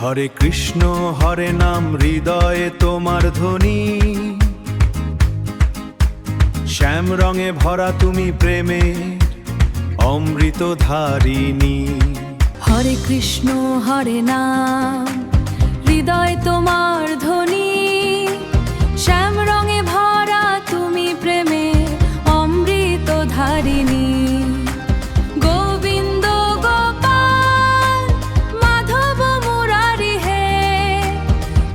হরে কৃষ্ণ হরে নাম হৃদয়ে তোমার ধ্বনি, শ্যাম রঙে ভরা তুমি প্রেমে অমৃত ধারিণী। হরে কৃষ্ণ হরে নাম হৃদয় তোমার ধ্বনি, শ্যাম রঙে ভরা তুমি প্রেমে অমৃত ধারিণী। গোবিন্দ গোপাল মাধব মুরারি হে,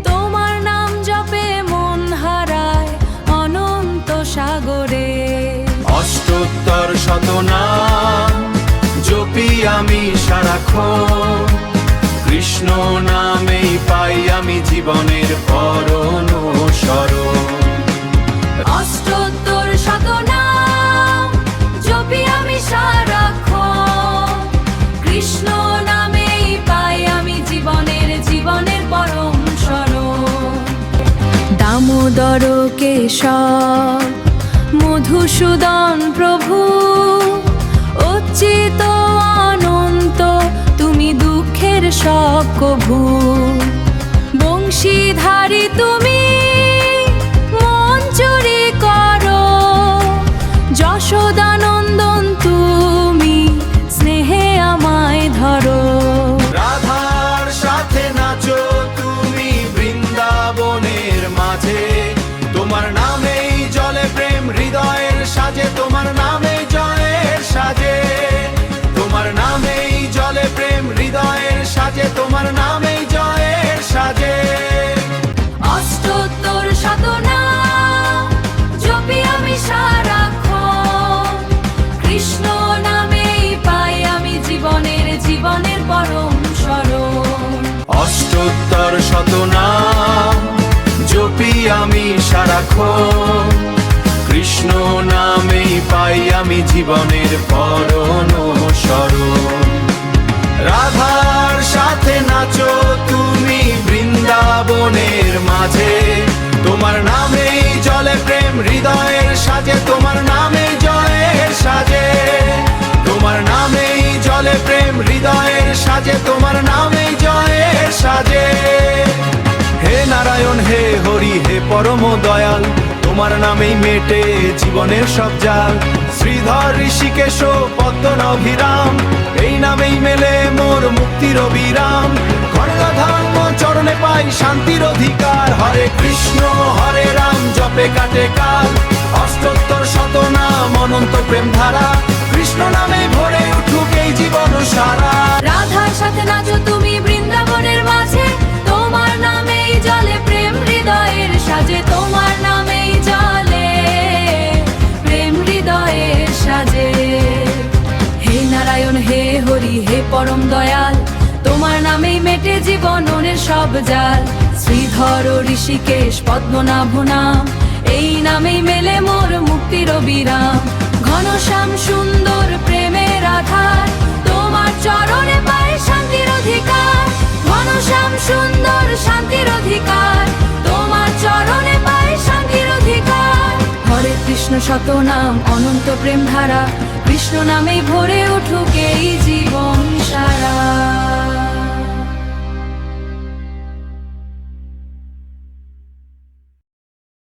তোমার নাম জপে মন হারায় অনন্ত সাগরে। অষ্টোত্তর শতনাম জপি আমি সারাক্ষণ, কৃষ্ণ নামেই পাই আমি জীবনের পরম শরণ। অষ্টোত্তর শতনাম জপি আমি সারাক্ষণ, কৃষ্ণ নামেই পাই আমি জীবনের পরম শরণ। দামোদর কেশব মধুসূদন প্রভু, অচ্যুত অনন্ত তুমি দুঃখের সব কভু। বংশীধারী তুমি মন চুরি করো, যশোদানন্দন তুমি স্নেহে আমায় ধরো। রাধার সাথে নাচো তুমি বৃন্দাবনের মাঝে, তোমার নামেই জলে প্রেম হৃদয়ের সাজে, তোমার নামেই জয়ের সাজে, তোমার নামেই জলে প্রেম হৃদয়ের সাজে, তোমার নামেই জয়ের সাজে। অষ্টোত্তর শতনাম জপি আমি সারাক্ষণ, কৃষ্ণ নামেই পাই আমি জীবনের পরম শরণ। অষ্টোত্তর শতনাম জপি আমি সারাক্ষণ, কৃষ্ণ নামেই পাই আমি জীবনের পরম শরণ। রাধার সাথে নাচো তুমি বৃন্দাবনের মাঝে, তোমার নামেই জলে প্রেম হৃদয়ের সাজে, তোমার নামেই জয়ের সাজে, তোমার নামেই জলে প্রেম হৃদয়ের সাজে, তোমার নামেই জয়ের সাজে। হে নারায়ণ হে হরি হে পরম দয়াল, তোমার নামেই মেটে জীবনের সব জাল। শ্রীধর ঋষিকেশ পদ্মনাভিরাম, এই নামেই মেলে মোর মুক্তির অবিরাম। গঙ্গাধর্ম চরণে পাই শান্তির অধিকার, হরে কৃষ্ণ হরে রাম জপে কাটে কাল। অষ্টোত্তর শতনাম অনন্ত প্রেম ধারা, কৃষ্ণ নামে ভরে উঠুক এই জীবন সারা। রাধার সাথে নাচো তুমি বৃন্দাবনের মাঝে, তোমার নামেই জলে প্রেম হৃদয়ের সাজে, তোমার নামেই জলে প্রেম হৃদয়ের সাজে। হে নারায়ণ হে হরি হে পরম দয়াল, তোমার নামেই মেটে জীবনের সব জাল। শ্রীধর ঋষিকেশ পদ্মনাভ নাম, এই নামেই মেলে মোর মুক্তির বিরাম। ঘনশ্যাম সুন্দর প্রেমের আধার, তোমার চরণে পাই শান্তির অধিকার। ঘনশ্যাম সুন্দর শান্তির অধিকার, তোমার চরণে পাই শান্তির অধিকার। হরে কৃষ্ণ শতনাম অনন্ত প্রেম ধারা, কৃষ্ণ নামেই ভরে উঠুক এই জীবন সারা।